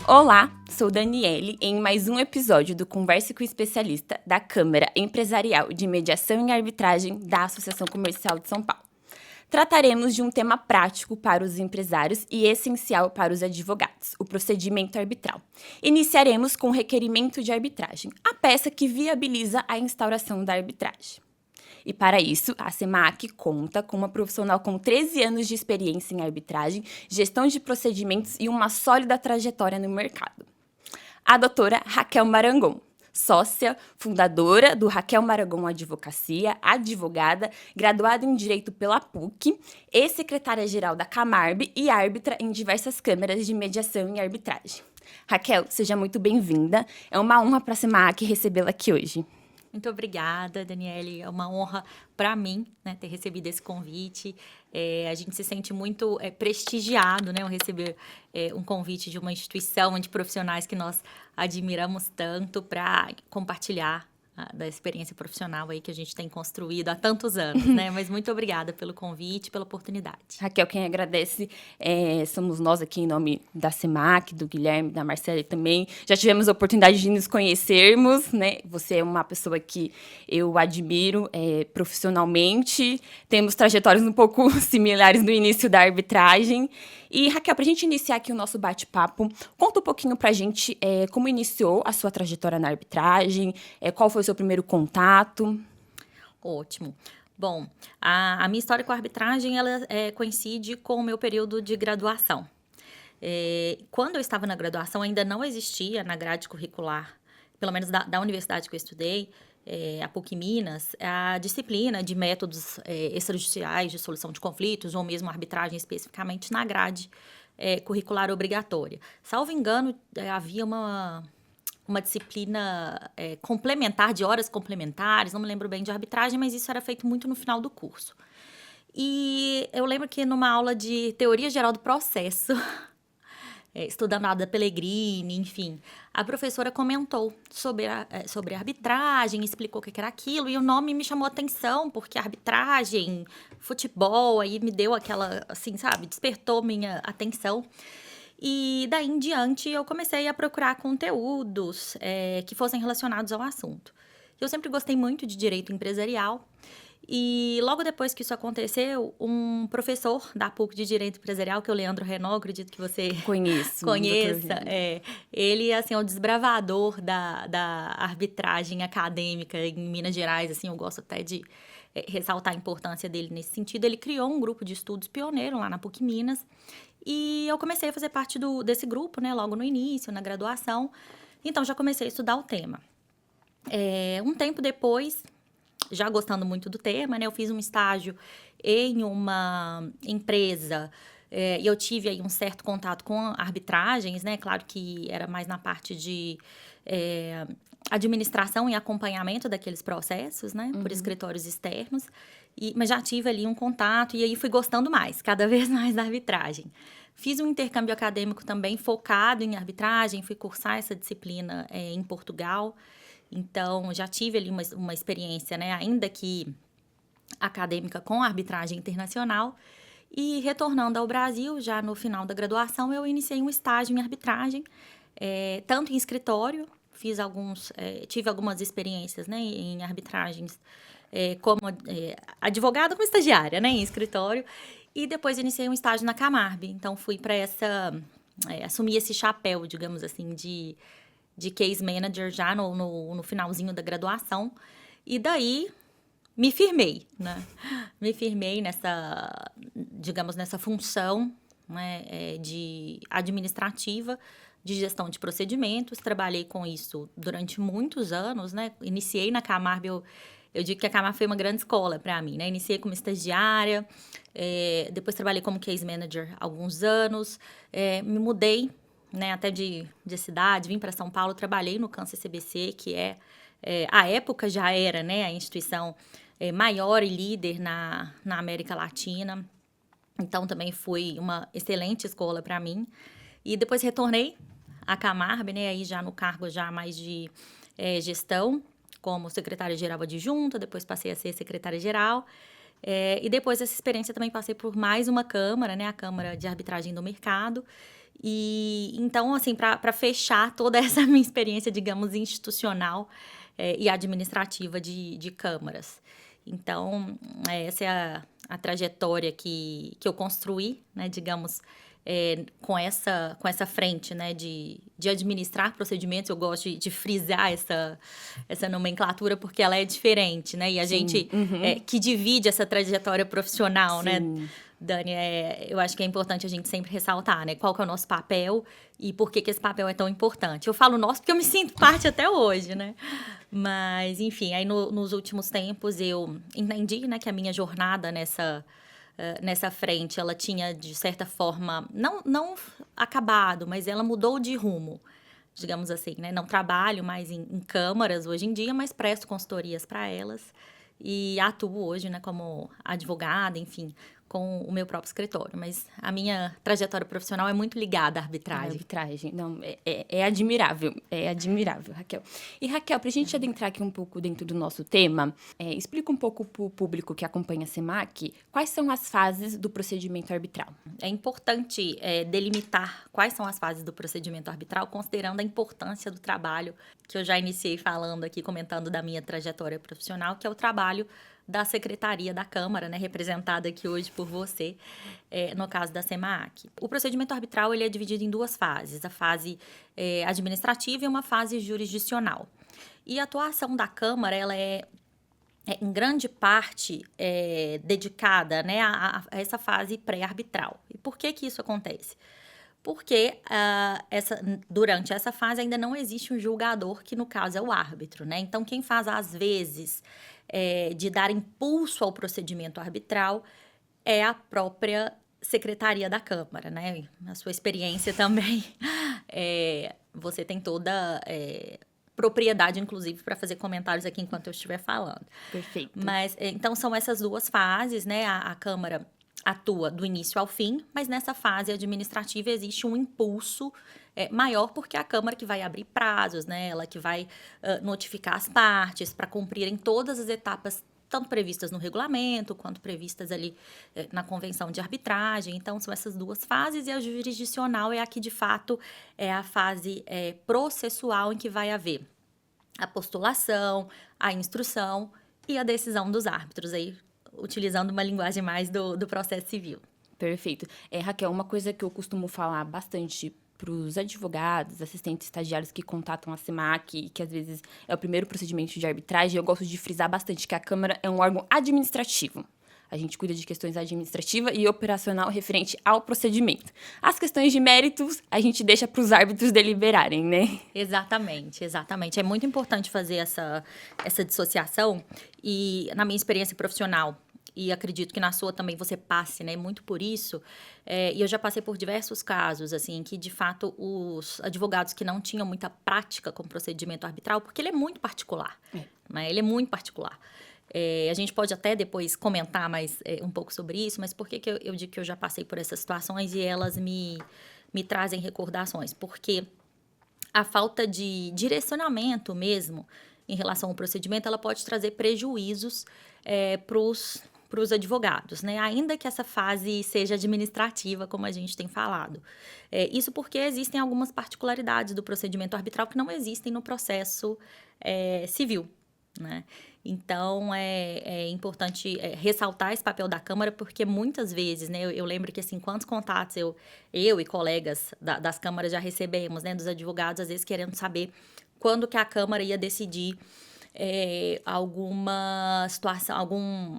Olá, sou Daniele em mais um episódio do Converse com o Especialista da Câmara Empresarial de Mediação e Arbitragem da Associação Comercial de São Paulo. Trataremos de um tema prático para os empresários e essencial para os advogados, o procedimento arbitral. Iniciaremos com o requerimento de arbitragem, a peça que viabiliza a instauração da arbitragem. E para isso, a SEMAC conta com uma profissional com 13 anos de experiência em arbitragem, gestão de procedimentos e uma sólida trajetória no mercado. A doutora Raquel Marangon, sócia, fundadora do Raquel Marangon Advocacia, advogada, graduada em Direito pela PUC, ex-secretária-geral da Camarb e árbitra em diversas câmaras de mediação e arbitragem. Raquel, seja muito bem-vinda. É uma honra para a SEMAC recebê-la aqui hoje. Muito obrigada, Daniele. É uma honra para mim, né, ter recebido esse convite. A gente se sente muito prestigiado, né, ao receber um convite de uma instituição de profissionais que nós admiramos tanto para compartilhar da experiência profissional aí que a gente tem construído há tantos anos, né? Mas muito obrigada pelo convite, pela oportunidade. Raquel, quem agradece somos nós aqui em nome da SEMAC, do Guilherme, da Marcela também. Já tivemos a oportunidade de nos conhecermos, né? Você é uma pessoa que eu admiro profissionalmente. Temos trajetórias um pouco similares no início da arbitragem. E, Raquel, para a gente iniciar aqui o nosso bate-papo, conta um pouquinho para a gente como iniciou a sua trajetória na arbitragem, qual foi o seu primeiro contato. Ótimo. Bom, a minha história com a arbitragem, ela coincide com o meu período de graduação. Quando eu estava na graduação, ainda não existia na grade curricular, pelo menos da universidade que eu estudei, a PUC Minas, a disciplina de métodos extrajudiciais de solução de conflitos, ou mesmo arbitragem especificamente na grade curricular obrigatória. Salvo engano, havia uma disciplina complementar, de horas complementares, não me lembro bem de arbitragem, mas isso era feito muito no final do curso. E eu lembro que numa aula de teoria geral do processo, estudando a Ada Pellegrini, enfim, a professora comentou sobre a arbitragem, explicou o que era aquilo, e o nome me chamou a atenção, porque arbitragem, futebol, aí me deu aquela, assim, sabe, despertou minha atenção. E daí em diante eu comecei a procurar conteúdos que fossem relacionados ao assunto. Eu sempre gostei muito de direito empresarial e logo depois que isso aconteceu, um professor da PUC de Direito Empresarial, que é o Leandro Renault, acredito que você conheça, ele assim, é o desbravador da arbitragem acadêmica em Minas Gerais, assim, eu gosto até de ressaltar a importância dele nesse sentido. Ele criou um grupo de estudos pioneiro lá na PUC Minas. E eu comecei a fazer parte desse grupo, né, logo no início, na graduação. Então, já comecei a estudar o tema. Um tempo depois, já gostando muito do tema, né, eu fiz um estágio em uma empresa e eu tive aí um certo contato com arbitragens, né, claro que era mais na parte de administração e acompanhamento daqueles processos, né, por escritórios externos. Mas já tive ali um contato e aí fui gostando mais, cada vez mais da arbitragem. Fiz um intercâmbio acadêmico também focado em arbitragem, fui cursar essa disciplina em Portugal. Então, já tive ali uma experiência, né, ainda que acadêmica, com arbitragem internacional. E retornando ao Brasil, já no final da graduação, eu iniciei um estágio em arbitragem, tanto em escritório, tive algumas experiências, né, em arbitragens como advogada, como estagiária, né, em escritório. E depois iniciei um estágio na Camarb. Então, fui para assumir esse chapéu, digamos assim, de case manager já no finalzinho da graduação. E daí, me firmei, né? Me firmei nessa função, né, de administrativa, de gestão de procedimentos. Trabalhei com isso durante muitos anos, né? Iniciei na Camarb, eu digo que a Camarb foi uma grande escola para mim, né? Iniciei como estagiária, depois trabalhei como case manager há alguns anos, me mudei, né, até de cidade, vim para São Paulo, trabalhei no Câncer CBC, que à época já era, né, a instituição maior e líder na América Latina. Então, também foi uma excelente escola para mim. E depois retornei à Camarb, né, aí já no cargo já mais de gestão, como secretária-geral adjunta, depois passei a ser secretária-geral. E depois dessa experiência também passei por mais uma câmara, né, a Câmara de Arbitragem do Mercado. E então, assim, para fechar toda essa minha experiência, digamos, institucional e administrativa de câmaras. Então, essa é a trajetória que eu construí, né, digamos, com essa frente, né, de administrar procedimentos. Eu gosto de frisar essa nomenclatura porque ela é diferente, né? E a Sim. gente que divide essa trajetória profissional, né? Sim. Dani, eu acho que é importante a gente sempre ressaltar, né? Qual que é o nosso papel e por que esse papel é tão importante. Eu falo nosso porque eu me sinto parte até hoje, né? Mas, enfim, aí nos últimos tempos eu entendi, né, que a minha jornada nessa frente, ela tinha, de certa forma, não acabado, mas ela mudou de rumo, digamos assim, né? Não trabalho mais em câmaras hoje em dia, mas presto consultorias para elas e atuo hoje, né, como advogada, enfim, com o meu próprio escritório. Mas a minha trajetória profissional é muito ligada à A arbitragem. arbitragem, não, é admirável, Raquel. E Raquel, para a gente adentrar aqui um pouco dentro do nosso tema, explica um pouco para o público que acompanha a SEMAC quais são as fases do procedimento arbitral. É importante delimitar quais são as fases do procedimento arbitral, considerando a importância do trabalho que eu já iniciei falando aqui, comentando da minha trajetória profissional, que é o trabalho da Secretaria da Câmara, né, representada aqui hoje por você, no caso da SEMAC. O procedimento arbitral ele é dividido em duas fases, a fase administrativa e uma fase jurisdicional. E a atuação da Câmara, ela é em grande parte dedicada, né, a essa fase pré-arbitral. E por que isso acontece? Porque durante essa fase ainda não existe um julgador, que no caso é o árbitro, né? Então, quem faz, às vezes, de dar impulso ao procedimento arbitral é a própria Secretaria da Câmara, né? Na sua experiência também, você tem toda propriedade, inclusive, para fazer comentários aqui enquanto eu estiver falando. Perfeito. Mas, então, são essas duas fases, né? A Câmara atua do início ao fim, mas nessa fase administrativa existe um impulso maior, porque é a Câmara que vai abrir prazos, né? Ela que vai notificar as partes para cumprirem todas as etapas, tanto previstas no regulamento, quanto previstas ali na convenção de arbitragem. Então, são essas duas fases, e a jurisdicional é a que, de fato, é a fase processual, em que vai haver a postulação, a instrução e a decisão dos árbitros, aí utilizando uma linguagem mais do processo civil. Perfeito. Raquel, uma coisa que eu costumo falar bastante para os advogados, assistentes estagiários que contatam a SEMAC, e que às vezes é o primeiro procedimento de arbitragem, eu gosto de frisar bastante que a Câmara é um órgão administrativo. A gente cuida de questões administrativa e operacional referente ao procedimento. As questões de méritos, a gente deixa para os árbitros deliberarem, né? Exatamente, exatamente. É muito importante fazer essa dissociação. E na minha experiência profissional, e acredito que na sua também você passe, né, muito por isso, e eu já passei por diversos casos, assim, que de fato os advogados que não tinham muita prática com o procedimento arbitral, porque ele é muito particular, né, ele é muito particular. A gente pode até depois comentar mais um pouco sobre isso, mas por que eu digo que eu já passei por essas situações e elas me trazem recordações? Porque a falta de direcionamento mesmo em relação ao procedimento, ela pode trazer prejuízos para os advogados, né? Ainda que essa fase seja administrativa, como a gente tem falado. Isso porque existem algumas particularidades do procedimento arbitral que não existem no processo civil, né? Então, é importante ressaltar esse papel da Câmara, porque muitas vezes, né, eu lembro que, assim, quantos contatos eu e colegas das câmaras já recebemos, né, dos advogados, às vezes querendo saber quando que a Câmara ia decidir alguma situação,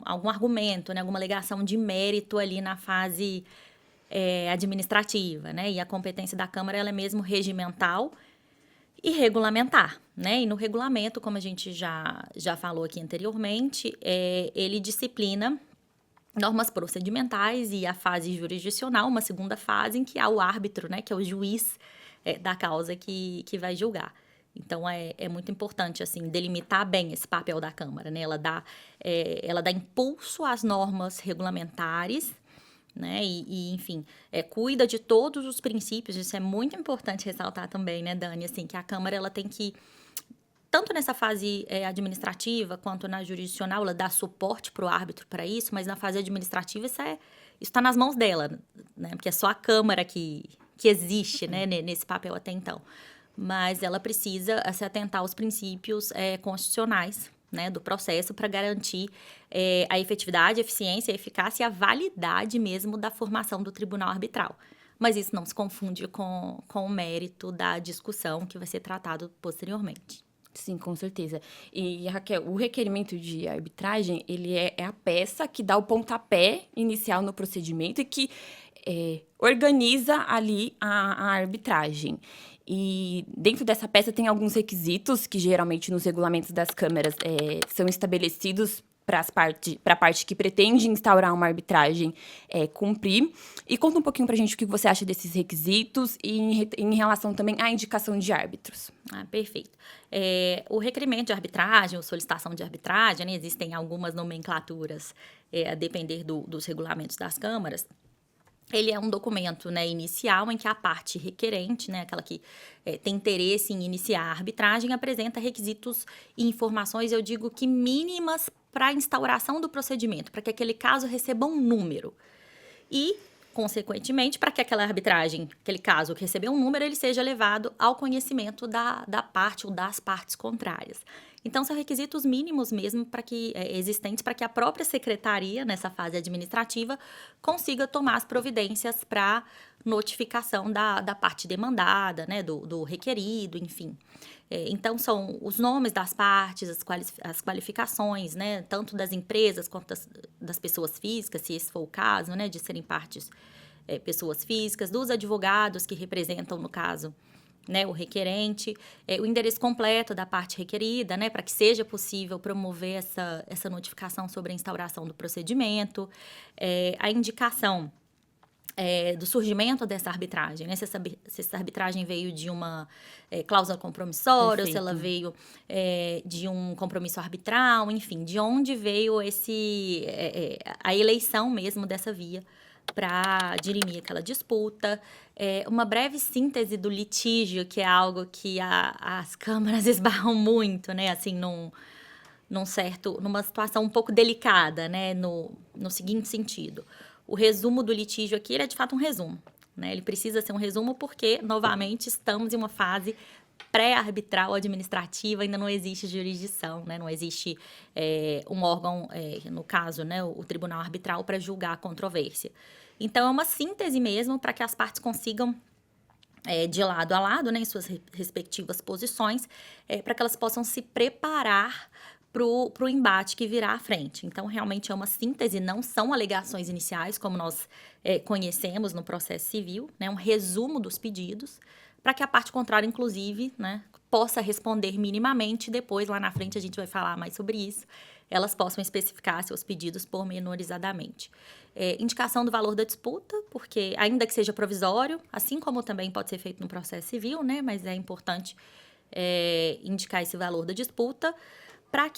algum argumento, né, alguma alegação de mérito ali na fase administrativa, né? E a competência da Câmara, ela é mesmo regimental e regulamentar, né? E no regulamento, como a gente já falou aqui anteriormente, ele disciplina normas procedimentais e a fase jurisdicional, uma segunda fase em que há o árbitro, né? Que é o juiz da causa que vai julgar. Então, é muito importante, assim, delimitar bem esse papel da Câmara, né? Ela dá impulso às normas regulamentares, né? Enfim, cuida de todos os princípios. Isso é muito importante ressaltar também, né, Dani? Assim, que a Câmara, ela tem que, tanto nessa fase administrativa quanto na jurisdicional, ela dá suporte para o árbitro para isso, mas na fase administrativa isso está nas mãos dela, né? Porque é só a Câmara que que existe, né, nesse papel até então. Mas ela precisa se atentar aos princípios constitucionais, né, do processo para garantir a efetividade, a eficiência, a eficácia e a validade mesmo da formação do tribunal arbitral. Mas isso não se confunde com o mérito da discussão que vai ser tratado posteriormente. Sim, com certeza. E, Raquel, o requerimento de arbitragem, ele é a peça que dá o pontapé inicial no procedimento e que organiza ali a arbitragem. E dentro dessa peça tem alguns requisitos que geralmente nos regulamentos das câmaras são estabelecidos para a parte que pretende instaurar uma arbitragem cumprir. E conta um pouquinho para a gente o que você acha desses requisitos e em relação também à indicação de árbitros. Perfeito. O requerimento de arbitragem, ou solicitação de arbitragem, né, existem algumas nomenclaturas a depender dos regulamentos das câmaras. Ele é um documento, né, inicial em que a parte requerente, né, aquela que tem interesse em iniciar a arbitragem, apresenta requisitos e informações, eu digo que mínimas para a instauração do procedimento, para que aquele caso receba um número. E, consequentemente, para que aquela arbitragem, aquele caso que recebeu um número, ele seja levado ao conhecimento da parte ou das partes contrárias. Então, são requisitos mínimos mesmo existentes para que a própria secretaria, nessa fase administrativa, consiga tomar as providências para notificação da parte demandada, né, do requerido, enfim. Então, são os nomes das partes, as qualificações, né, tanto das empresas quanto das pessoas físicas, se esse for o caso, né, de serem partes pessoas físicas, dos advogados que representam, no caso, né, o requerente, o endereço completo da parte requerida, né, para que seja possível promover essa notificação sobre a instauração do procedimento, a indicação do surgimento dessa arbitragem, né, se essa arbitragem veio de uma cláusula compromissória, ou se ela veio de um compromisso arbitral, enfim, de onde veio a eleição mesmo dessa via para dirimir aquela disputa. Uma breve síntese do litígio, que é algo que as câmaras esbarram muito, né? Assim, numa situação um pouco delicada, né? No seguinte sentido. O resumo do litígio aqui, ele é de fato um resumo, né? Ele precisa ser um resumo porque, novamente, estamos em uma fase pré-arbitral administrativa, ainda não existe jurisdição, né? Não existe um órgão, no caso, né, o tribunal arbitral, para julgar a controvérsia. Então, é uma síntese mesmo para que as partes consigam, de lado a lado, né, em suas respectivas posições, para que elas possam se preparar para o embate que virá à frente. Então, realmente é uma síntese, não são alegações iniciais, como nós conhecemos no processo civil, né, um resumo dos pedidos, para que a parte contrária, inclusive, né, possa responder minimamente. Depois, lá na frente, a gente vai falar mais sobre isso. Elas possam especificar seus pedidos pormenorizadamente. Indicação do valor da disputa, porque ainda que seja provisório, assim como também pode ser feito no processo civil, né, mas é importante indicar esse valor da disputa, para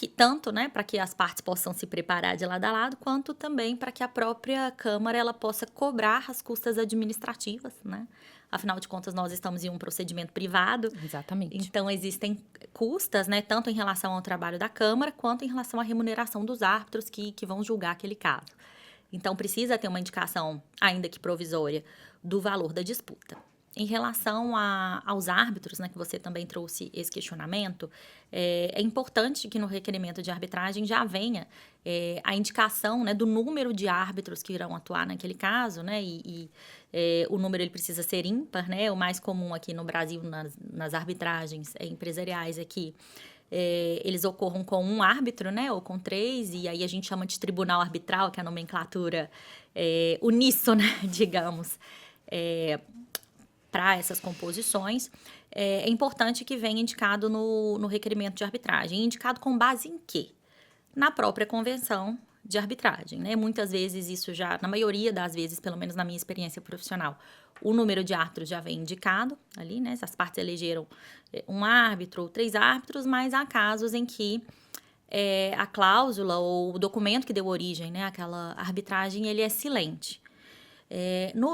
que as partes possam se preparar de lado a lado, quanto também para que a própria Câmara ela possa cobrar as custas administrativas, né? Afinal de contas, nós estamos em um procedimento privado. Exatamente. Então, existem custas, né, tanto em relação ao trabalho da Câmara, quanto em relação à remuneração dos árbitros que vão julgar aquele caso. Então, precisa ter uma indicação, ainda que provisória, do valor da disputa. Em relação aos árbitros, né, que você também trouxe esse questionamento, é importante que no requerimento de arbitragem já venha a indicação, né, do número de árbitros que irão atuar naquele caso, né, o número ele precisa ser ímpar, né, o mais comum aqui no Brasil nas arbitragens empresariais é que eles ocorram com um árbitro, né, ou com 3, e aí a gente chama de tribunal arbitral, que é a nomenclatura uníssona, digamos, para essas composições. É importante que venha indicado no requerimento de arbitragem. Indicado com base em quê? Na própria convenção de arbitragem, né? Muitas vezes isso já, na maioria das vezes, pelo menos na minha experiência profissional, o número de árbitros já vem indicado ali, né? As partes elegeram um árbitro ou 3 árbitros, mas há casos em que a cláusula ou o documento que deu origem, né, àquela arbitragem, ele é silente.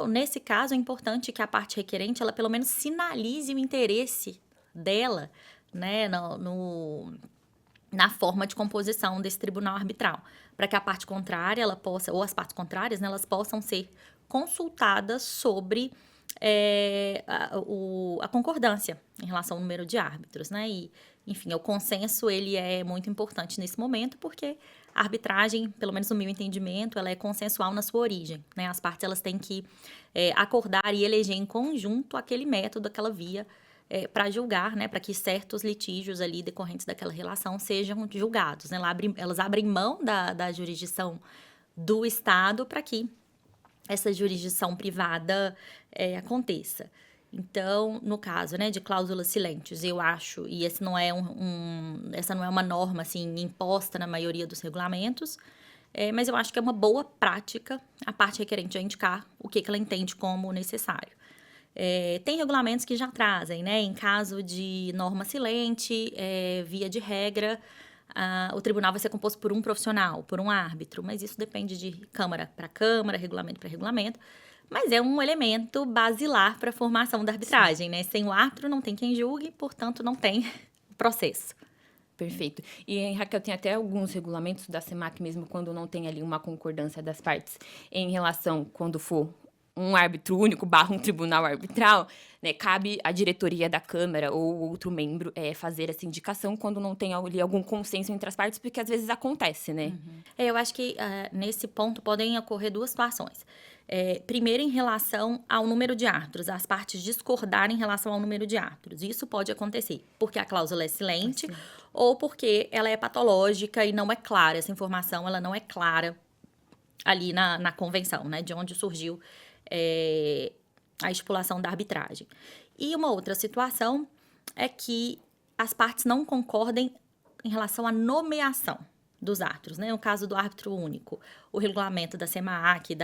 Nesse caso, é importante que a parte requerente, ela pelo menos sinalize o interesse dela, né, na forma de composição desse tribunal arbitral, para que a parte contrária, ela possa, ou as partes contrárias, né, elas possam ser consultadas sobre a concordância em relação ao número de árbitros, né? E, enfim, o consenso, ele é muito importante nesse momento, porque a arbitragem, pelo menos no meu entendimento, ela é consensual na sua origem, né? As partes, elas têm que acordar e eleger em conjunto aquele método, aquela via, para julgar, né? Para que certos litígios ali decorrentes daquela relação sejam julgados, né? Elas abrem mão da jurisdição do Estado para que essa jurisdição privada aconteça. Então, no caso, né, de cláusulas silentes, eu acho, e esse não é essa não é uma norma assim imposta na maioria dos regulamentos, mas eu acho que é uma boa prática a parte requerente a indicar o que ela entende como necessário. Tem regulamentos que já trazem, né, em caso de norma silente, via de regra, o tribunal vai ser composto por um profissional, por um árbitro, mas isso depende de câmara para câmara, regulamento para regulamento. Mas é um elemento basilar para a formação da arbitragem, né? Sem o árbitro não tem quem julgue, portanto não tem processo. Perfeito. E, Raquel, tem até alguns regulamentos da SEMAC, mesmo quando não tem ali uma concordância das partes, em relação, quando for um árbitro único / um tribunal arbitral, né, cabe à diretoria da Câmara ou outro membro fazer essa indicação quando não tem ali algum consenso entre as partes, porque às vezes acontece, né? Eu acho que nesse ponto podem ocorrer duas situações. Primeiro, em relação ao número de árbitros, as partes discordarem em relação ao número de árbitros. Isso pode acontecer porque a cláusula é silente ou porque ela é patológica e não é clara. Essa informação ela não é clara ali na convenção, né, de onde surgiu a estipulação da arbitragem. E uma outra situação é que as partes não concordem em relação à nomeação dos árbitros, né? No caso do árbitro único, o regulamento da SEMAC,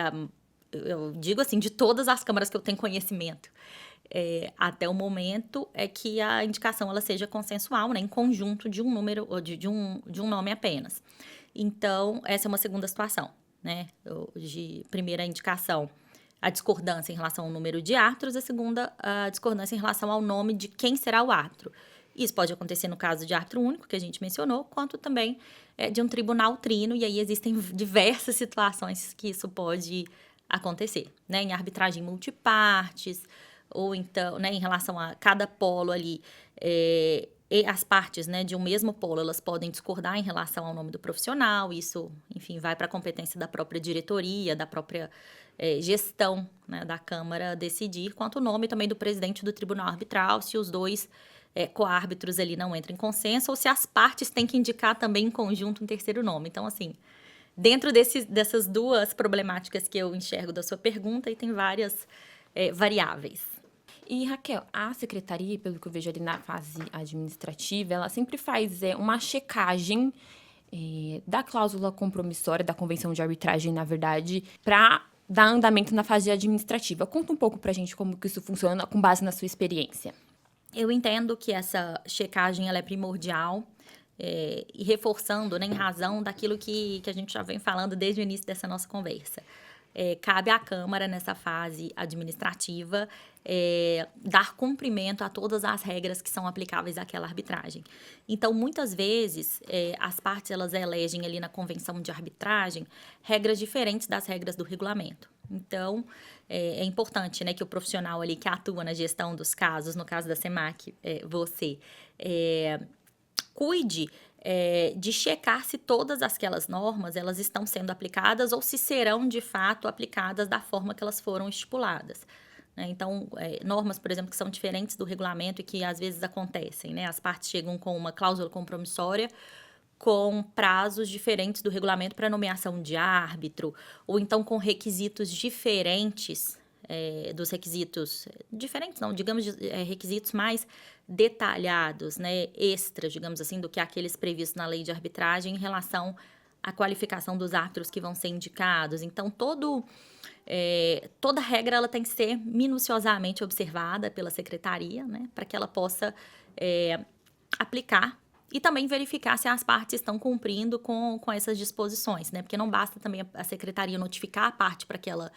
eu digo assim, de todas as câmaras que eu tenho conhecimento, até o momento, é que a indicação ela seja consensual, né? Em conjunto de um número ou de um nome apenas. Então, essa é uma segunda situação, né? De primeira indicação, a discordância em relação ao número de árbitros, a segunda, a discordância em relação ao nome de quem será o árbitro. Isso pode acontecer no caso de árbitro único, que a gente mencionou, quanto também de um tribunal trino, e aí existem diversas situações que isso pode acontecer, né? Em arbitragem multipartes, ou então, né, em relação a cada polo ali, e as partes, né, de um mesmo polo, elas podem discordar em relação ao nome do profissional, isso, enfim, vai para a competência da própria diretoria, da própria gestão, né, da Câmara decidir, quanto o nome também do presidente do tribunal arbitral, se os dois coárbitros ali não entram em consenso, ou se as partes têm que indicar também em conjunto um terceiro nome. Então, assim, dentro dessas duas problemáticas que eu enxergo da sua pergunta, e tem várias variáveis. E, Raquel, a secretaria, pelo que eu vejo ali na fase administrativa, ela sempre faz uma checagem da cláusula compromissória, da convenção de arbitragem, na verdade, para dar andamento na fase administrativa. Conta um pouco pra gente como que isso funciona com base na sua experiência. Eu entendo que essa checagem ela é primordial, e reforçando, né, em razão daquilo que a gente já vem falando desde o início dessa nossa conversa. Cabe à Câmara, nessa fase administrativa, dar cumprimento a todas as regras que são aplicáveis àquela arbitragem. Então, muitas vezes, as partes elas elegem ali na convenção de arbitragem regras diferentes das regras do regulamento. Então, é importante, né, que o profissional ali que atua na gestão dos casos, no caso da SEMAC, você, cuide de checar se todas aquelas normas elas estão sendo aplicadas ou se serão, de fato, aplicadas da forma que elas foram estipuladas. Né? Então, normas, por exemplo, que são diferentes do regulamento e que às vezes acontecem, né? As partes chegam com uma cláusula compromissória com prazos diferentes do regulamento para nomeação de árbitro, ou então com requisitos diferentes dos requisitos, diferentes não, digamos, requisitos mais detalhados, né, extras, digamos assim, do que aqueles previstos na lei de arbitragem em relação à qualificação dos árbitros que vão ser indicados. Então, toda regra ela tem que ser minuciosamente observada pela secretaria, né, para que ela possa aplicar e também verificar se as partes estão cumprindo com essas disposições, né, porque não basta também a secretaria notificar a parte para que ela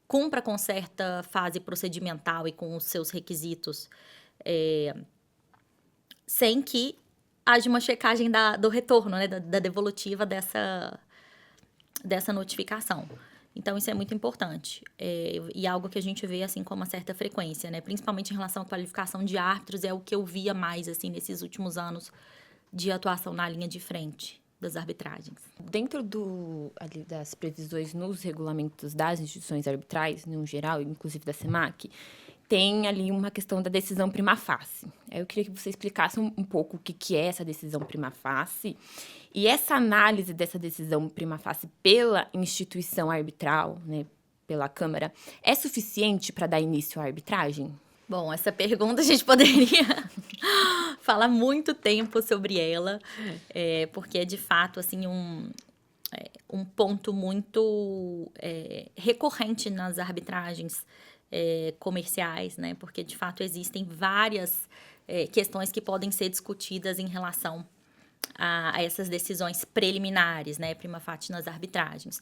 cumpra com certa fase procedimental e com os seus requisitos, sem que haja uma checagem do retorno, né, da devolutiva dessa notificação. Então, isso é muito importante. E algo que a gente vê, assim, com uma certa frequência, né? Principalmente em relação à qualificação de árbitros, é o que eu via mais, assim, nesses últimos anos de atuação na linha de frente das arbitragens. Dentro ali, das previsões nos regulamentos das instituições arbitrais, no geral, inclusive da SEMAC, tem ali uma questão da decisão prima facie. Eu queria que você explicasse um pouco o que é essa decisão prima facie e essa análise dessa decisão prima facie pela instituição arbitral, né, pela Câmara, é suficiente para dar início à arbitragem? Bom, essa pergunta a gente poderia falar muito tempo sobre ela, porque é de fato assim um ponto muito recorrente nas arbitragens comerciais, né? Porque de fato existem várias questões que podem ser discutidas em relação a essas decisões preliminares, né, prima facie nas arbitragens.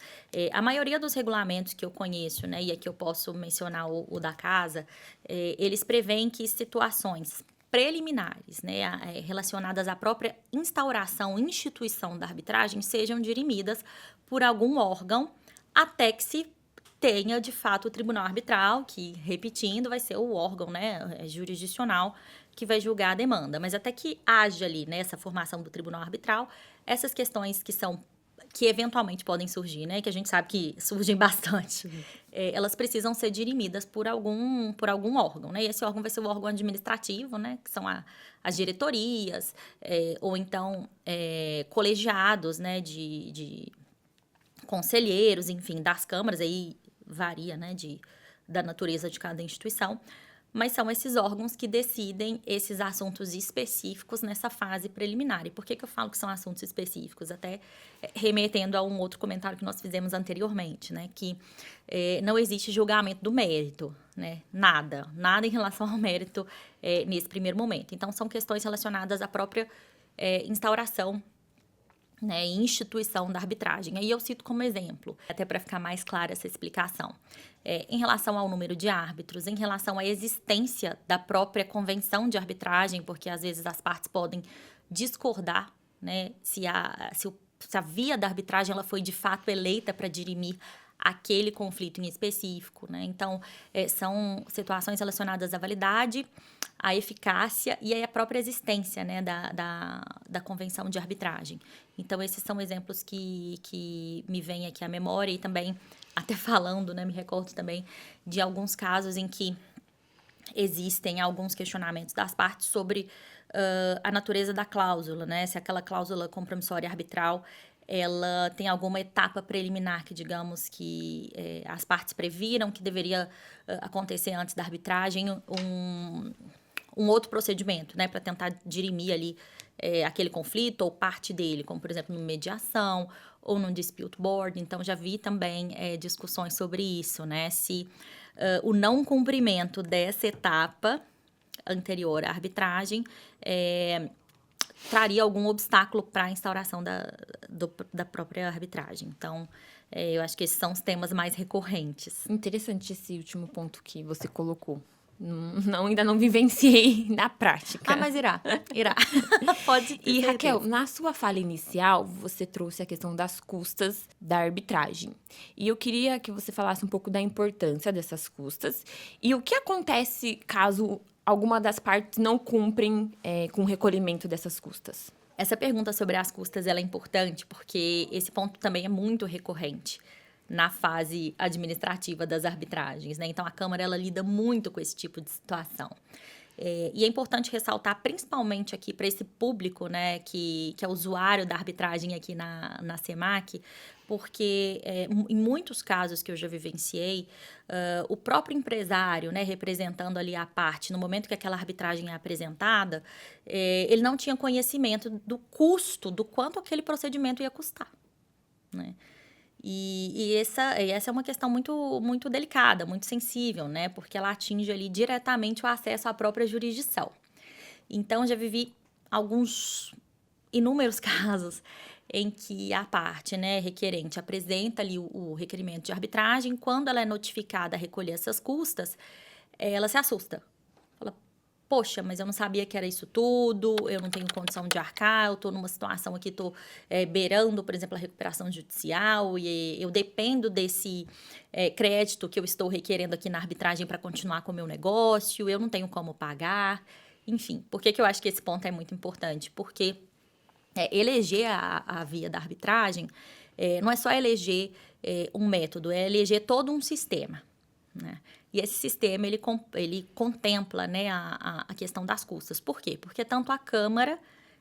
A maioria dos regulamentos que eu conheço, né, e aqui eu posso mencionar o da casa, eles prevêem que situações preliminares, né, relacionadas à própria instauração, instituição da arbitragem, sejam dirimidas por algum órgão até que se tenha, de fato, o tribunal arbitral, que, repetindo, vai ser o órgão, né, jurisdicional que vai julgar a demanda. Mas até que haja ali, né, essa formação do tribunal arbitral, essas questões que eventualmente podem surgir, né, que a gente sabe que surgem bastante, elas precisam ser dirimidas por algum órgão, né, e esse órgão vai ser o órgão administrativo, né, que são as diretorias, ou então colegiados, né, de conselheiros, enfim, das câmaras, aí varia, né, da natureza de cada instituição, mas são esses órgãos que decidem esses assuntos específicos nessa fase preliminar. E por que eu falo que são assuntos específicos? Até remetendo a um outro comentário que nós fizemos anteriormente, né? Que não existe julgamento do mérito, né? Nada em relação ao mérito nesse primeiro momento. Então, são questões relacionadas à própria instauração, né, instituição da arbitragem. Aí eu cito como exemplo, até para ficar mais clara essa explicação, em relação ao número de árbitros, em relação à existência da própria convenção de arbitragem, porque às vezes as partes podem discordar, né, se a via da arbitragem ela foi de fato eleita para dirimir aquele conflito em específico, né? Então, são situações relacionadas à validade, à eficácia e à própria existência, né, da convenção de arbitragem. Então, esses são exemplos que me vêm aqui à memória e também, até falando, né, me recordo também de alguns casos em que existem alguns questionamentos das partes sobre a natureza da cláusula, né? Se aquela cláusula compromissória arbitral ela tem alguma etapa preliminar que, digamos, que as partes previram que deveria acontecer antes da arbitragem, um outro procedimento, né, para tentar dirimir ali aquele conflito ou parte dele, como, por exemplo, numa mediação ou num dispute board. Então, já vi também discussões sobre isso, né, se o não cumprimento dessa etapa anterior à arbitragem traria algum obstáculo para a instauração da própria arbitragem. Então, eu acho que esses são os temas mais recorrentes. Interessante esse último ponto que você colocou. Ainda não vivenciei na prática. Ah, mas irá. Pode ter certeza. Raquel, na sua fala inicial, você trouxe a questão das custas da arbitragem. E eu queria que você falasse um pouco da importância dessas custas e o que acontece caso alguma das partes não cumprem com o recolhimento dessas custas. Essa pergunta sobre as custas ela é importante porque esse ponto também é muito recorrente na fase administrativa das arbitragens, né? Então, a Câmara ela lida muito com esse tipo de situação. E é importante ressaltar, principalmente aqui para esse público, né, que é usuário da arbitragem aqui na SEMAC, porque em muitos casos que eu já vivenciei, o próprio empresário, né, representando ali a parte, no momento que aquela arbitragem é apresentada, ele não tinha conhecimento do custo, do quanto aquele procedimento ia custar, né? E essa é uma questão muito, muito delicada, muito sensível, né? Porque ela atinge ali diretamente o acesso à própria jurisdição. Então, já vivi inúmeros casos em que a parte, né, requerente apresenta ali o requerimento de arbitragem. Quando ela é notificada a recolher essas custas, ela se assusta. Fala, poxa, mas eu não sabia que era isso tudo, eu não tenho condição de arcar, eu estou numa situação aqui, estou beirando, por exemplo, a recuperação judicial e eu dependo desse crédito que eu estou requerendo aqui na arbitragem para continuar com o meu negócio, eu não tenho como pagar. Enfim, por que eu acho que esse ponto é muito importante? Porque eleger a via da arbitragem não é só eleger um método, é eleger todo um sistema, né? E esse sistema, ele contempla, né, a questão das custas. Por quê? Porque tanto a Câmara,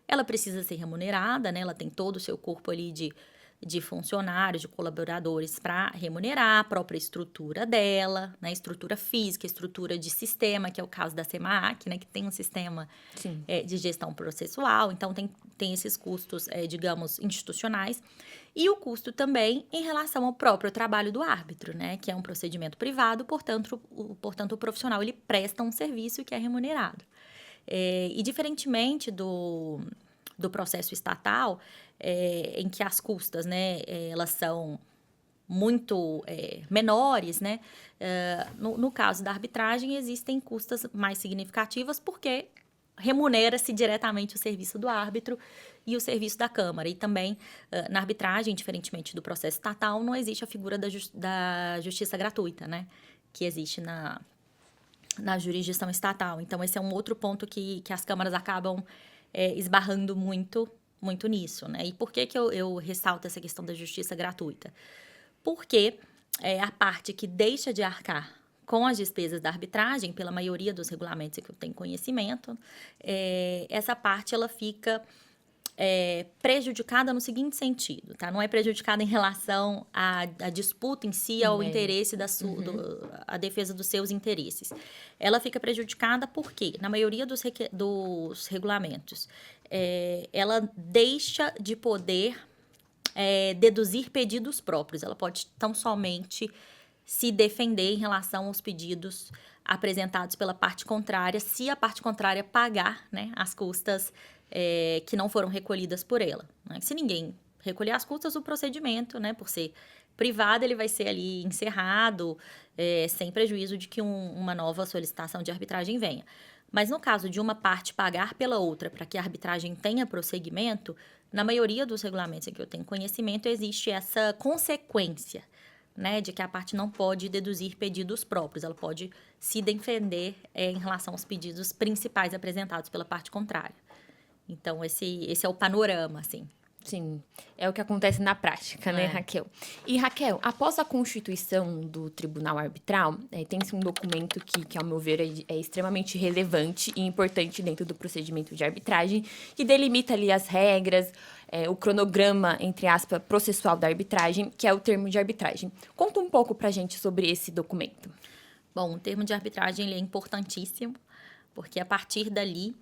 ela precisa ser remunerada, né? Ela tem todo o seu corpo ali de funcionários, de colaboradores para remunerar a própria estrutura dela, né? Estrutura física, estrutura de sistema, que é o caso da SEMAC, né? Que tem um sistema de gestão processual. Então, tem esses custos, digamos, institucionais. E o custo também em relação ao próprio trabalho do árbitro, né? Que é um procedimento privado, portanto, o profissional ele presta um serviço que é remunerado. E diferentemente do processo estatal, em que as custas, né, elas são muito menores, né? No caso da arbitragem, existem custas mais significativas porque remunera-se diretamente o serviço do árbitro e o serviço da Câmara. E também, na arbitragem, diferentemente do processo estatal, não existe a figura da justiça gratuita, né? Que existe na jurisdição estatal. Então, esse é um outro ponto que as câmaras acabam esbarrando muito nisso, né? E por que eu ressalto essa questão da justiça gratuita? Porque a parte que deixa de arcar com as despesas da arbitragem, pela maioria dos regulamentos que eu tenho conhecimento, essa parte ela fica prejudicada no seguinte sentido, tá? Não é prejudicada em relação à disputa em si, ao interesse a defesa dos seus interesses. Ela fica prejudicada porque, na maioria dos regulamentos, ela deixa de poder deduzir pedidos próprios. Ela pode tão somente se defender em relação aos pedidos apresentados pela parte contrária, se a parte contrária pagar, né, as custas que não foram recolhidas por ela, né? Se ninguém recolher as custas, o procedimento, né, por ser privado, ele vai ser ali encerrado, sem prejuízo de que uma nova solicitação de arbitragem venha. Mas no caso de uma parte pagar pela outra para que a arbitragem tenha prosseguimento, na maioria dos regulamentos em que eu tenho conhecimento, existe essa consequência, né, de que a parte não pode deduzir pedidos próprios, ela pode se defender em relação aos pedidos principais apresentados pela parte contrária. Então, esse é o panorama, assim. Sim, é o que acontece na prática, né, Raquel? E, Raquel, após a constituição do Tribunal Arbitral, tem-se um documento que, ao meu ver, é extremamente relevante e importante dentro do procedimento de arbitragem, que delimita ali as regras, o cronograma, entre aspas, processual da arbitragem, que é o termo de arbitragem. Conta um pouco pra gente sobre esse documento. Bom, o termo de arbitragem ele é importantíssimo, porque a partir dali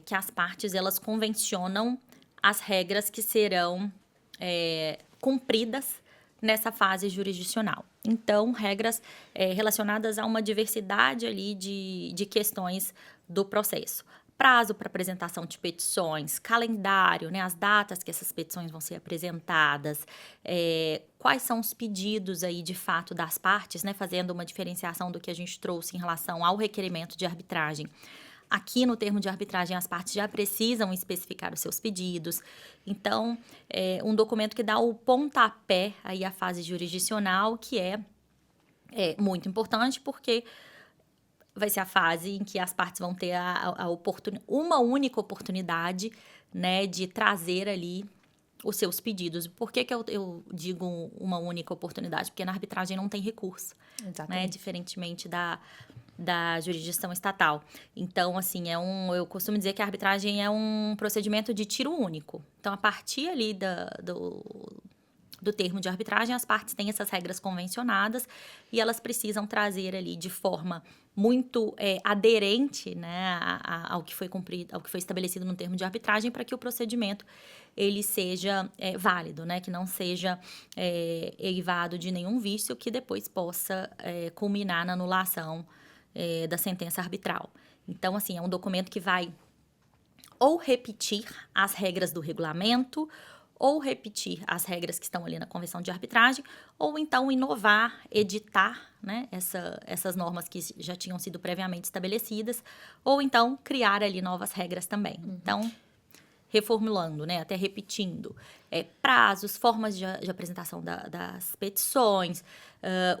que as partes elas convencionam as regras que serão cumpridas nessa fase jurisdicional. Então, regras relacionadas a uma diversidade ali de questões do processo. Prazo para apresentação de petições, calendário, né, as datas que essas petições vão ser apresentadas, quais são os pedidos aí de fato das partes, né, fazendo uma diferenciação do que a gente trouxe em relação ao requerimento de arbitragem. Aqui no termo de arbitragem, as partes já precisam especificar os seus pedidos. Então, um documento que dá o pontapé aí à fase jurisdicional, que é muito importante, porque vai ser a fase em que as partes vão ter uma única oportunidade, né, de trazer ali os seus pedidos. Por que eu digo uma única oportunidade? Porque na arbitragem não tem recurso, né, diferentemente da jurisdição estatal. Então, assim, eu costumo dizer que a arbitragem é um procedimento de tiro único. Então, a partir ali do termo de arbitragem, as partes têm essas regras convencionadas e elas precisam trazer ali de forma muito aderente, né, ao que foi cumprido, ao que foi estabelecido no termo de arbitragem, para que o procedimento ele seja válido, né, que não seja eivado de nenhum vício que depois possa culminar na anulação da sentença arbitral. Então, assim, é um documento que vai ou repetir as regras do regulamento ou repetir as regras que estão ali na convenção de arbitragem, ou então inovar, editar, né, essas normas que já tinham sido previamente estabelecidas, ou então criar ali novas regras também. Então, reformulando, né, até repetindo, prazos, formas de apresentação das petições,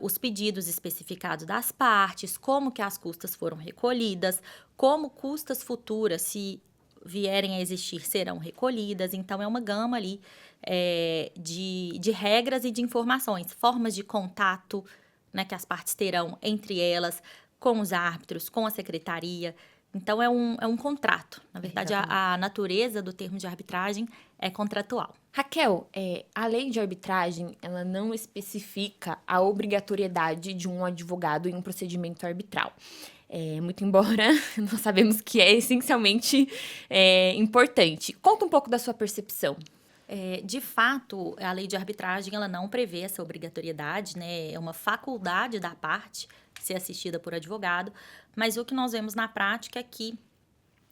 os pedidos especificados das partes, como que as custas foram recolhidas, como custas futuras, se vierem a existir, serão recolhidas. Então, é uma gama ali de regras e de informações, formas de contato, né, que as partes terão entre elas, com os árbitros, com a secretaria. Então, é um contrato. Na verdade, a natureza do termo de arbitragem é contratual. Raquel, a lei de arbitragem, ela não especifica a obrigatoriedade de um advogado em um procedimento arbitral. Muito embora nós sabemos que é essencialmente importante. Conta um pouco da sua percepção. De fato, a lei de arbitragem ela não prevê essa obrigatoriedade, né? É uma faculdade da parte ser assistida por advogado, mas o que nós vemos na prática é que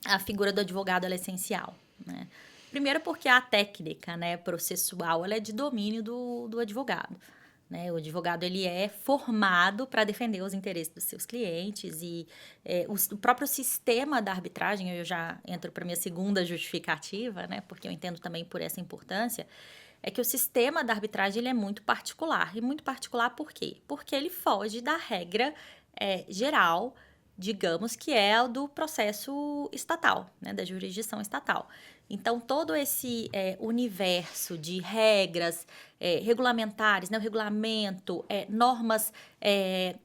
a figura do advogado ela é essencial, né? Primeiro porque a técnica, né, processual ela é de domínio do advogado. Né? O advogado ele é formado para defender os interesses dos seus clientes e o próprio sistema da arbitragem, eu já entro para a minha segunda justificativa, né? Porque eu entendo também por essa importância, é que o sistema da arbitragem ele é muito particular. E muito particular por quê? Porque ele foge da regra geral, digamos, que é o do processo estatal, né? Da jurisdição estatal. Então, todo esse universo de regras regulamentares, né, o regulamento, normas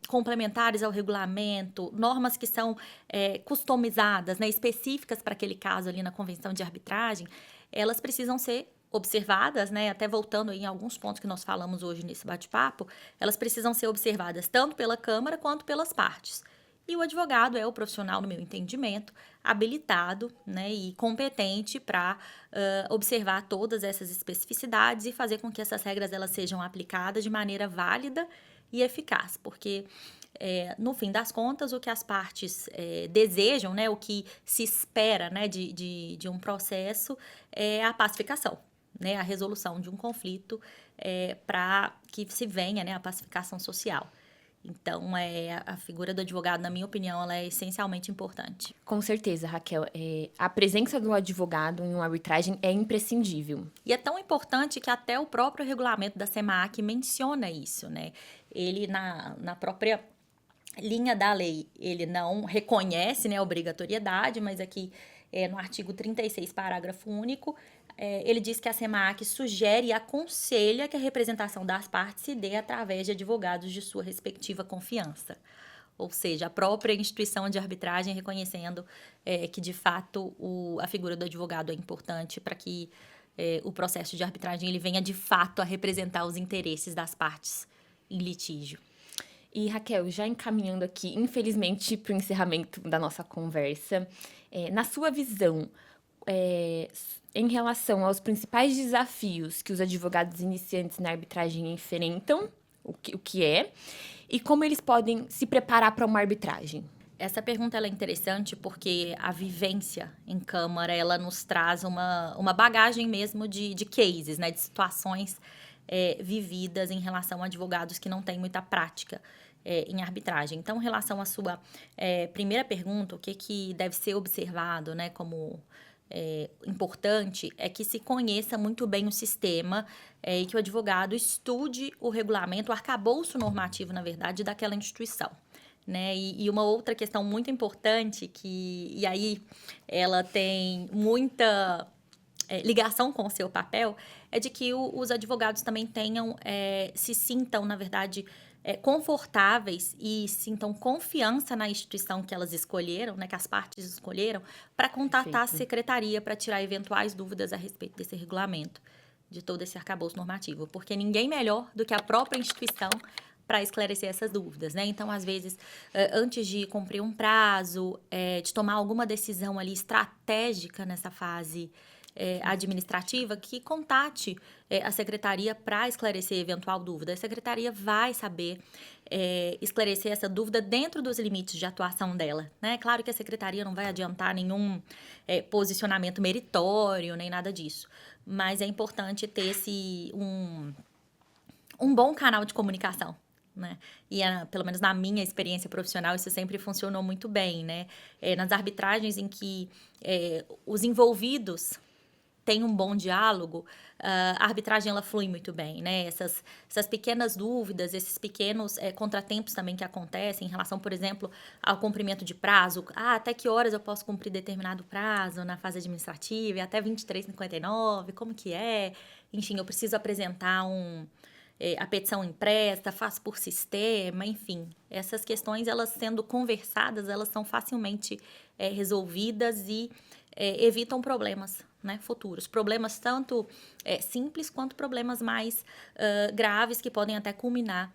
complementares ao regulamento, normas que são customizadas, né, específicas para aquele caso ali na convenção de arbitragem, elas precisam ser observadas, né, até voltando aí em alguns pontos que nós falamos hoje nesse bate-papo, elas precisam ser observadas tanto pela Câmara quanto pelas partes. E o advogado é o profissional, no meu entendimento, habilitado, né, e competente para observar todas essas especificidades e fazer com que essas regras elas sejam aplicadas de maneira válida e eficaz. Porque, no fim das contas, o que as partes desejam, né, o que se espera, né, de um processo é a pacificação, né, a resolução de um conflito para que se venha, né, a pacificação social. Então, a figura do advogado, na minha opinião, ela é essencialmente importante. Com certeza, Raquel. A presença do advogado em uma arbitragem é imprescindível. E é tão importante que até o próprio regulamento da SEMAC menciona isso, né? Ele, na própria linha da lei, ele não reconhece, né, a obrigatoriedade, mas aqui no artigo 36, parágrafo único, ele diz que a SEMAC sugere e aconselha que a representação das partes se dê através de advogados de sua respectiva confiança. Ou seja, a própria instituição de arbitragem reconhecendo que, de fato, a figura do advogado é importante para que o processo de arbitragem ele venha, de fato, a representar os interesses das partes em litígio. E, Raquel, já encaminhando aqui, infelizmente, para o encerramento da nossa conversa, na sua visão, em relação aos principais desafios que os advogados iniciantes na arbitragem enfrentam, o que é, e como eles podem se preparar para uma arbitragem? Essa pergunta ela é interessante porque a vivência em Câmara, ela nos traz uma bagagem mesmo de cases, né, de situações vividas em relação a advogados que não têm muita prática em arbitragem. Então, em relação à sua primeira pergunta, o que deve ser observado, né, como importante, é que se conheça muito bem o sistema e que o advogado estude o regulamento, o arcabouço normativo, na verdade, daquela instituição. Né? E uma outra questão muito importante, e aí ela tem muita ligação com o seu papel, é de que os advogados também se sintam, na verdade, confortáveis e sintam confiança na instituição que elas escolheram, né, que as partes escolheram, para contatar a secretaria para tirar eventuais dúvidas a respeito desse regulamento, de todo esse arcabouço normativo, porque ninguém melhor do que a própria instituição para esclarecer essas dúvidas, né? Então, às vezes, antes de cumprir um prazo, de tomar alguma decisão ali estratégica nessa fase administrativa, que contate a secretaria para esclarecer eventual dúvida. A secretaria vai saber esclarecer essa dúvida dentro dos limites de atuação dela, né? Claro que a secretaria não vai adiantar nenhum posicionamento meritório, nem nada disso, mas é importante ter um bom canal de comunicação, né? E pelo menos na minha experiência profissional, isso sempre funcionou muito bem, né? Nas arbitragens em que os envolvidos têm um bom diálogo, a arbitragem ela flui muito bem, né? Essas pequenas dúvidas, esses pequenos contratempos também que acontecem em relação, por exemplo, ao cumprimento de prazo. Até que horas eu posso cumprir determinado prazo na fase administrativa? E até 23h59, como que é? Enfim, eu preciso apresentar a petição impressa, faço por sistema, enfim. Essas questões, elas sendo conversadas, elas são facilmente resolvidas e evitam problemas, né, futuros. Problemas tanto simples quanto problemas mais graves que podem até culminar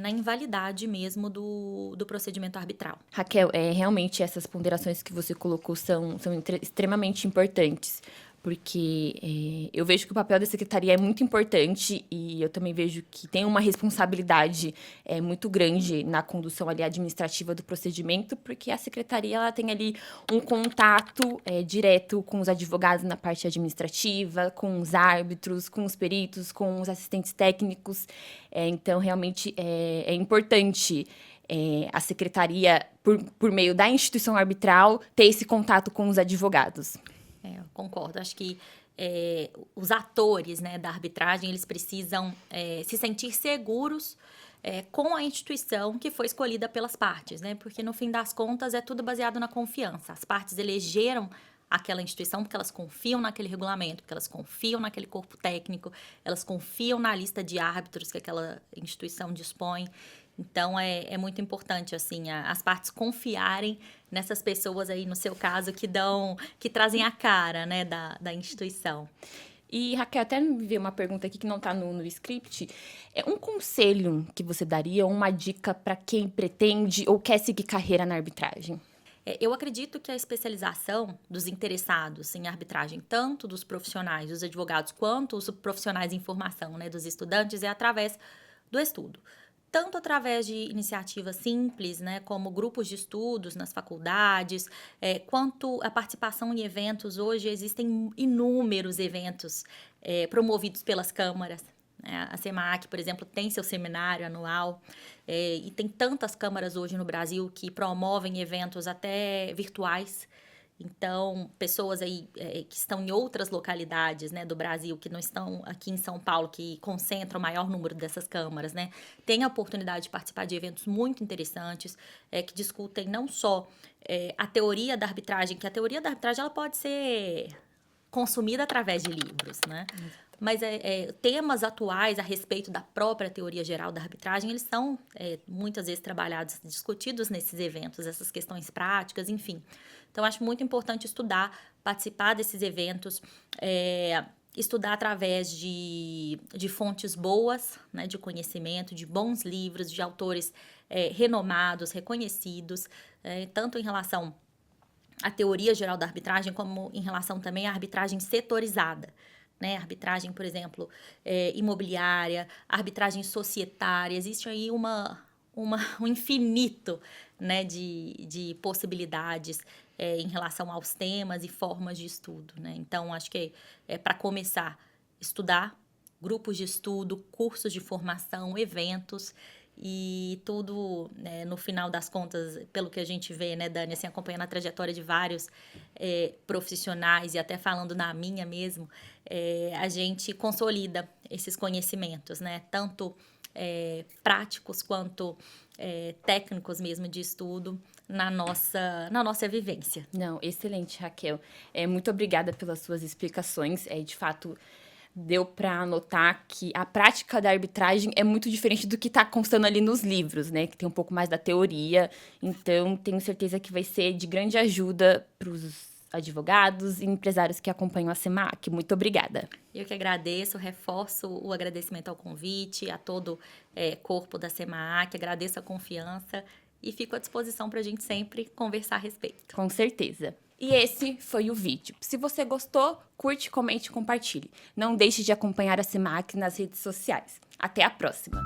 na invalidade mesmo do procedimento arbitral. Raquel, realmente essas ponderações que você colocou são extremamente importantes, porque eu vejo que o papel da secretaria é muito importante e eu também vejo que tem uma responsabilidade muito grande na condução ali administrativa do procedimento, porque a secretaria ela tem ali um contato direto com os advogados na parte administrativa, com os árbitros, com os peritos, com os assistentes técnicos. Então, realmente, é importante a secretaria, por meio da instituição arbitral, ter esse contato com os advogados. Eu concordo. Acho que os atores, né, da arbitragem, eles precisam se sentir seguros com a instituição que foi escolhida pelas partes, né? Porque, no fim das contas, é tudo baseado na confiança. As partes elegeram aquela instituição porque elas confiam naquele regulamento, porque elas confiam naquele corpo técnico, elas confiam na lista de árbitros que aquela instituição dispõe. Então, é muito importante, assim, as partes confiarem nessas pessoas aí, no seu caso, que trazem a cara, né, da instituição. E, Raquel, até me veio uma pergunta aqui que não está no script. Um conselho que você daria, uma dica para quem pretende ou quer seguir carreira na arbitragem? Eu acredito que a especialização dos interessados em arbitragem, tanto dos profissionais, dos advogados, quanto os profissionais em formação, né, dos estudantes, é através do estudo. Tanto através de iniciativas simples, né, como grupos de estudos nas faculdades, quanto a participação em eventos. Hoje existem inúmeros eventos promovidos pelas câmaras. A SEMAC, por exemplo, tem seu seminário anual e tem tantas câmaras hoje no Brasil que promovem eventos até virtuais. Então, pessoas aí que estão em outras localidades, né, do Brasil, que não estão aqui em São Paulo, que concentram o maior número dessas câmaras, né, têm a oportunidade de participar de eventos muito interessantes, que discutem não só a teoria da arbitragem, que a teoria da arbitragem ela pode ser consumida através de livros, né? Mas temas atuais a respeito da própria teoria geral da arbitragem, eles são muitas vezes trabalhados, discutidos nesses eventos, essas questões práticas, enfim. Então, acho muito importante estudar, participar desses eventos, estudar através de fontes boas, né, de conhecimento, de bons livros, de autores renomados, reconhecidos, tanto em relação à teoria geral da arbitragem, como em relação também à arbitragem setorizada. Né, arbitragem, por exemplo, imobiliária, arbitragem societária, existe aí um infinito, né, de possibilidades em relação aos temas e formas de estudo. Né? Então, acho que para começar, estudar, grupos de estudo, cursos de formação, eventos e tudo, né, no final das contas, pelo que a gente vê, né, Dani, assim, acompanhando a trajetória de vários profissionais e até falando na minha mesmo, a gente consolida esses conhecimentos, né, tanto práticos quanto técnicos mesmo de estudo na nossa vivência. Não, excelente, Raquel. Muito obrigada pelas suas explicações. De fato, deu para notar que a prática da arbitragem é muito diferente do que está constando ali nos livros, né? Que tem um pouco mais da teoria. Então, tenho certeza que vai ser de grande ajuda para os advogados e empresários que acompanham a SEMAC. Muito obrigada. Eu que agradeço, reforço o agradecimento ao convite, a todo corpo da SEMAC, agradeço a confiança e fico à disposição para a gente sempre conversar a respeito. Com certeza. E esse foi o vídeo. Se você gostou, curte, comente e compartilhe. Não deixe de acompanhar a SEMAC nas redes sociais. Até a próxima!